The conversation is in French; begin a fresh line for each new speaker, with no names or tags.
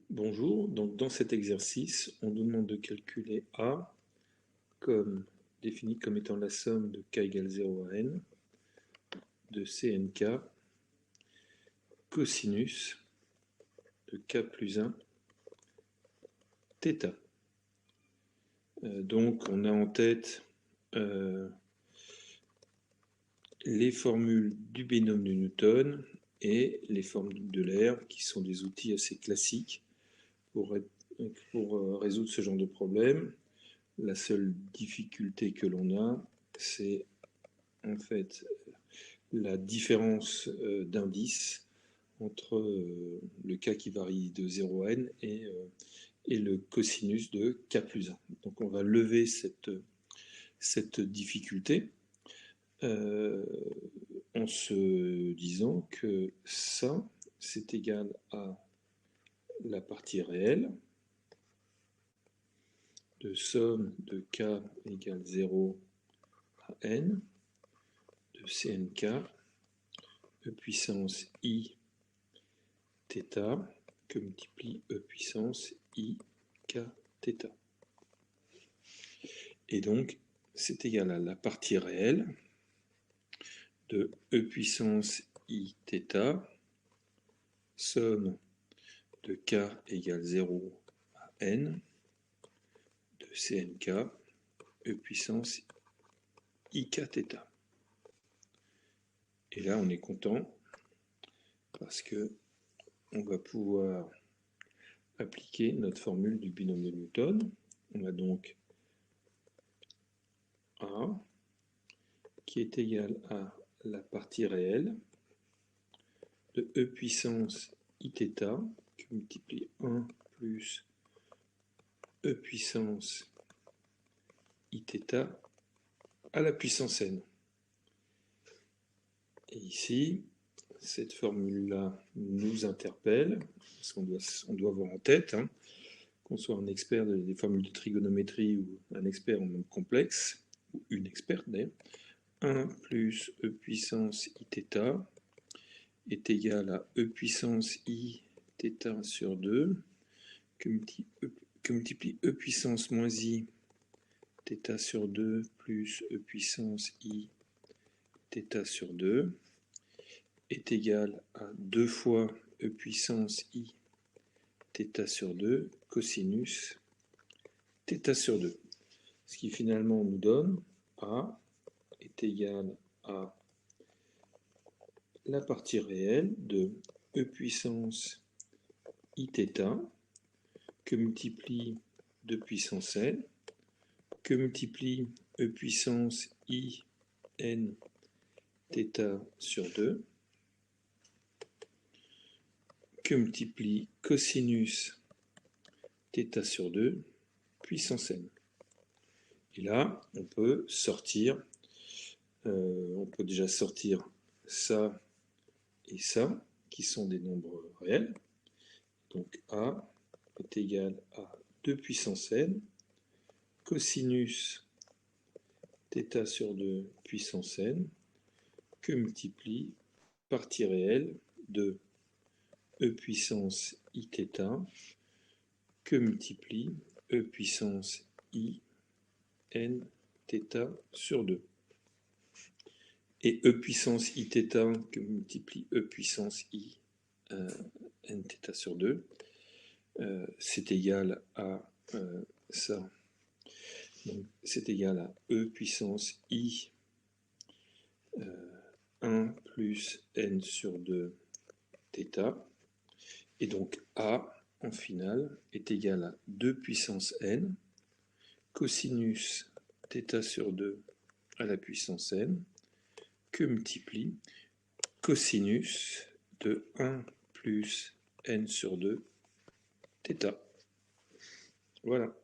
Bonjour, donc dans cet exercice, on nous demande de calculer A comme défini comme étant la somme de k égale 0 à n de Cnk cosinus de k plus 1 θ. Donc on a en tête les formules du binôme de Newton et les formules d'Euler qui sont des outils assez classiques pour résoudre ce genre de problème. La seule difficulté que l'on a, c'est en fait la différence d'indice entre le k qui varie de 0 à n et le cosinus de k plus 1. Donc on va lever cette difficulté en se disant que ça, c'est égal à la partie réelle de somme de k égale 0 à n de Cnk e puissance i θ que multiplie e puissance i k θ. Et donc, c'est égal à la partie réelle de e puissance i θ, somme de k égale 0 à n de Cnk e puissance ik θ. Et là, on est content parce que on va pouvoir appliquer notre formule du binôme de Newton. On a donc A qui est égal à la partie réelle de e puissance iθ qui multiplie 1 plus e puissance iθ à la puissance n. Et ici, cette formule-là nous interpelle, parce qu'on doit avoir en tête, qu'on soit un expert des formules de trigonométrie ou un expert en nombre complexe, ou une experte d'ailleurs, 1 plus e puissance iθ est égal à e puissance i θ sur 2 que multiplie e puissance moins i θ sur 2 plus e puissance i θ sur 2 est égal à 2 fois e puissance i θ sur 2 cosinus θ sur 2. Ce qui finalement nous donne A est égal à la partie réelle de e puissance iθ que multiplie 2 puissance n, que multiplie e puissance i n θ sur 2, que multiplie cosinus θ sur 2 puissance n. Et là, on peut sortir, on peut déjà sortir ça et ça, qui sont des nombres réels. Donc A est égal à 2 puissance n, cosinus θ sur 2 puissance n, que multiplie partie réelle de e puissance iθ, que multiplie e puissance i n θ sur 2. Et e puissance iθ que multiplie e puissance i n θ sur 2, c'est égal à ça. C'est égal à e puissance i 1 plus n sur 2 θ. Et donc A, en finale, est égal à 2 puissance n cosinus θ sur 2 à la puissance n que multiplie cosinus de 1 plus n sur 2 θ. Voilà.